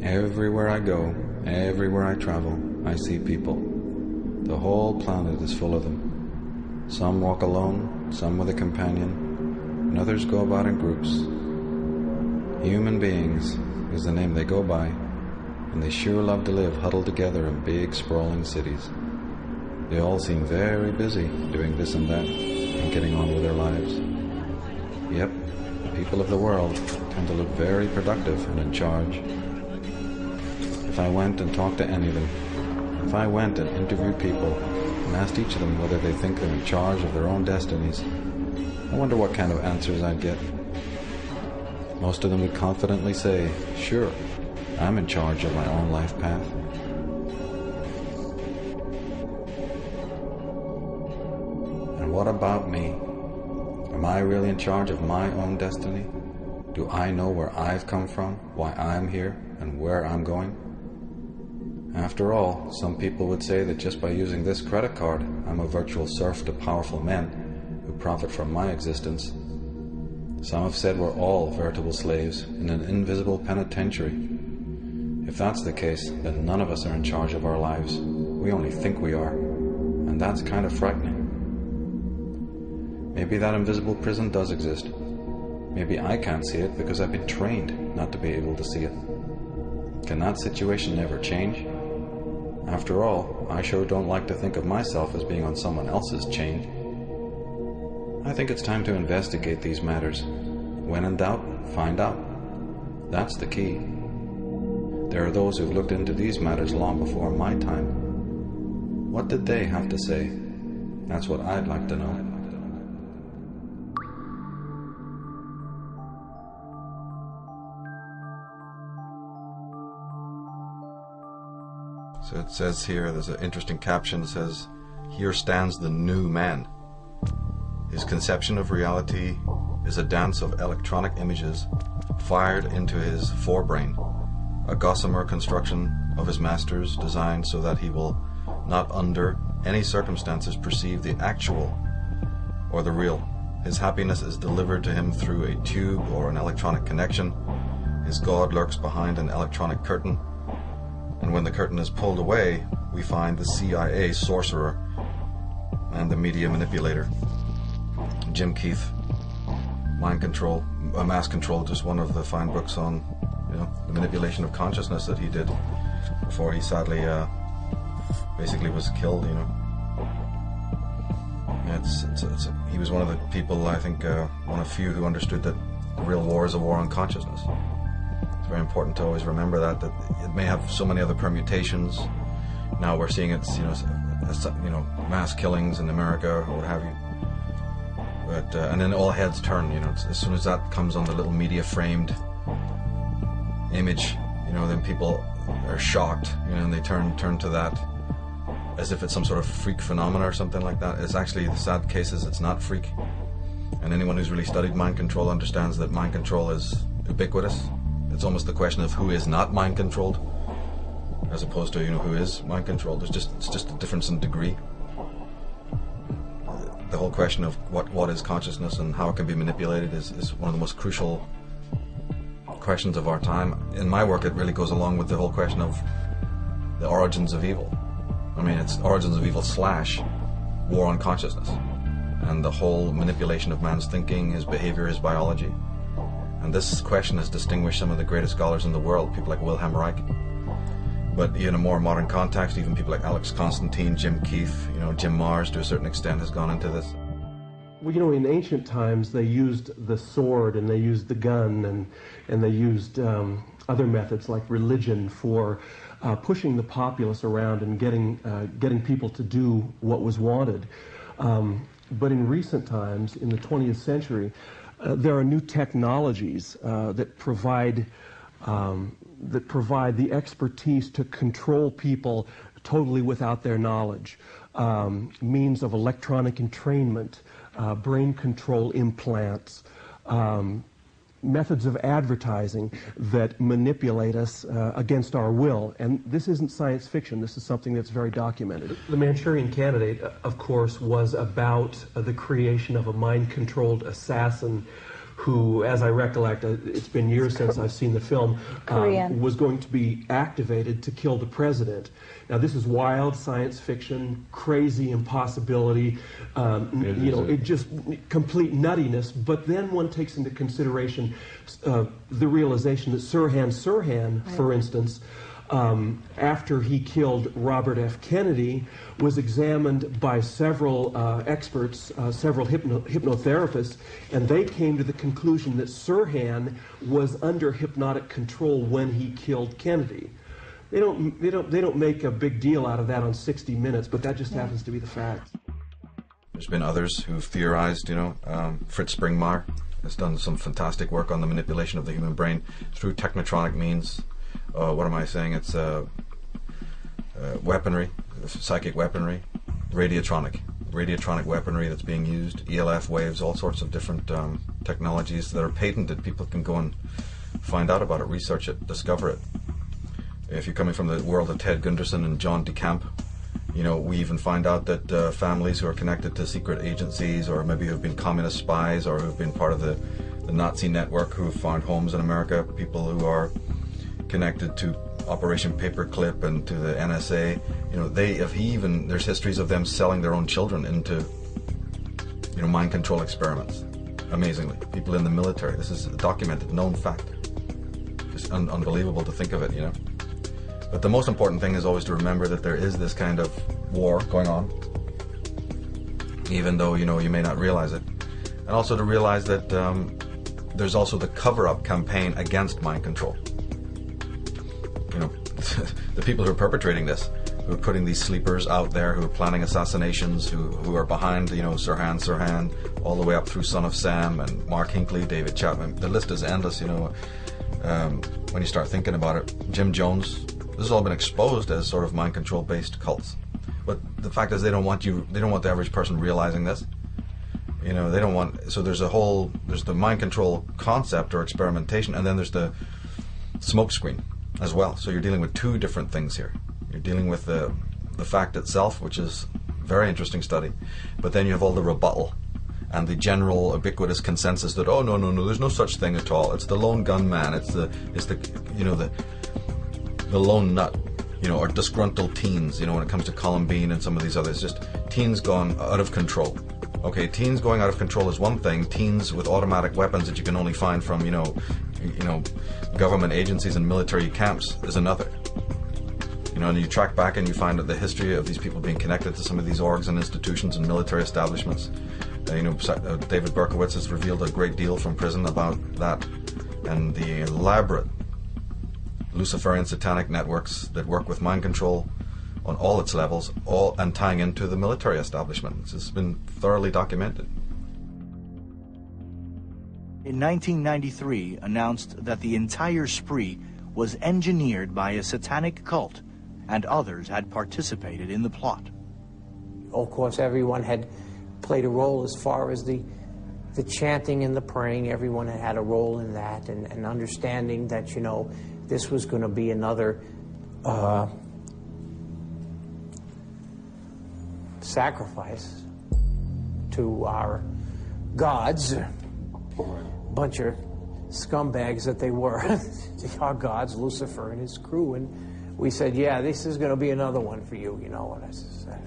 Everywhere I go, everywhere I travel, I see people. The whole planet is full of them. Some walk alone, some with a companion, and others go about in groups. Human beings is the name they go by, and they sure love to live huddled together in big, sprawling cities. They all seem very busy doing this and that, and getting on with their lives. Yep, the people of the world tend to look very productive and in charge. If I went and talked to any of them, if I went and interviewed people and asked each of them whether they think they're in charge of their own destinies, I wonder what kind of answers I'd get. Most of them would confidently say, sure, I'm in charge of my own life path. And what about me? Am I really in charge of my own destiny? Do I know where I've come from, why I'm here, and where I'm going? After all, some people would say that just by using this credit card, I'm a virtual serf to powerful men who profit from my existence. Some have said we're all veritable slaves in an invisible penitentiary. If that's the case, then none of us are in charge of our lives. We only think we are, and that's kind of frightening. Maybe that invisible prison does exist. Maybe I can't see it because I've been trained not to be able to see it. Can that situation never change? After all, I sure don't like to think of myself as being on someone else's chain. I think it's time to investigate these matters. When in doubt, find out. That's the key. There are those who've looked into these matters long before my time. What did they have to say? That's what I'd like to know. So it says here, there's an interesting caption that says, "Here stands the new man. His conception of reality is a dance of electronic images fired into his forebrain, a gossamer construction of his masters designed so that he will not under any circumstances perceive the actual or the real. His happiness is delivered to him through a tube or an electronic connection. His God lurks behind an electronic curtain. And when the curtain is pulled away, we find the CIA sorcerer and the media manipulator. Jim Keith, Mind Control, Mass Control, just one of the fine books on, the manipulation of consciousness that he did before he sadly basically was killed. He was one of the people, I think, one of few who understood that the real war is a war on consciousness. It's very important to always remember that it may have so many other permutations. Now we're seeing it, mass killings in America or what have you. But and then all heads turn. As soon as that comes on the little media framed image, then people are shocked, and they turn to that as if it's some sort of freak phenomena or something like that. It's actually, the sad case is, it's not freak. And anyone who's really studied mind control understands that mind control is ubiquitous. It's almost the question of who is not mind controlled, as opposed to who is mind controlled. It's just a difference in degree. The whole question of what is consciousness and how it can be manipulated is one of the most crucial questions of our time. In my work, it really goes along with the whole question of the origins of evil. I mean, it's origins of evil / war on consciousness, and the whole manipulation of man's thinking, his behavior, his biology. And this question has distinguished some of the greatest scholars in the world, people like Wilhelm Reich. But in a more modern context, even people like Alex Constantine, Jim Keith, Jim Marrs to a certain extent has gone into this. Well, in ancient times they used the sword and they used the gun and they used other methods like religion for pushing the populace around and getting people to do what was wanted. But in recent times, in the 20th century, there are new technologies that provide the expertise to control people totally without their knowledge. Means of electronic entrainment, brain control implants, methods of advertising that manipulate us against our will. And this isn't science fiction. This is something that's very documented. The Manchurian Candidate, of course, was about the creation of a mind-controlled assassin who, as I recollect, it's been years since I've seen the film, was going to be activated to kill the president. Now, this is wild science fiction, crazy impossibility, it just complete nuttiness. But then one takes into consideration the realization that Sirhan, for instance, after he killed Robert F. Kennedy, was examined by several experts, several hypnotherapists, and they came to the conclusion that Sirhan was under hypnotic control when he killed Kennedy. They don't make a big deal out of that on 60 Minutes, but that just happens to be the fact. There's been others who've theorized, Fritz Springmeier has done some fantastic work on the manipulation of the human brain through technotronic means. What am I saying? It's weaponry, psychic weaponry, radiotronic weaponry that's being used, ELF waves, all sorts of different technologies that are patented. People can go and find out about it, research it, discover it. If you're coming from the world of Ted Gunderson and John DeCamp, we even find out that families who are connected to secret agencies, or maybe who've been communist spies, or who've been part of the Nazi network, who have found homes in America, people who are connected to Operation Paperclip and to the NSA, there's histories of them selling their own children into, mind control experiments. Amazingly, people in the military. This is a documented, known fact. Just unbelievable to think of it, But the most important thing is always to remember that there is this kind of war going on, even though, you may not realize it. And also to realize that there's also the cover-up campaign against mind control. The people who are perpetrating this, who are putting these sleepers out there, who are planning assassinations, who are behind, Sirhan, all the way up through Son of Sam and Mark Hinckley, David Chapman. The list is endless, when you start thinking about it. Jim Jones, this has all been exposed as sort of mind control based cults. But the fact is they don't want the average person realizing this. They don't want, so there's the mind control concept or experimentation, and then there's the smokescreen as well. So you're dealing with two different things here. You're dealing with the fact itself, which is a very interesting study, but then you have all the rebuttal and the general ubiquitous consensus that, oh, no, there's no such thing at all. It's the lone gunman. It's the lone nut, or disgruntled teens, when it comes to Columbine and some of these others, just teens gone out of control. Okay, teens going out of control is one thing. Teens with automatic weapons that you can only find from, government agencies and military camps is another. And you track back and you find out the history of these people being connected to some of these orgs and institutions and military establishments. David Berkowitz has revealed a great deal from prison about that, and the elaborate Luciferian satanic networks that work with mind control on all its levels, and tying into the military establishment. This has been thoroughly documented. In 1993, announced that the entire spree was engineered by a satanic cult, and others had participated in the plot. Of course, everyone had played a role as far as the chanting and the praying. Everyone had a role in that, and understanding that, this was going to be another sacrifice to our gods, bunch of scumbags that they were, our gods, Lucifer and his crew, and we said, yeah, this is going to be another one for you, And I said,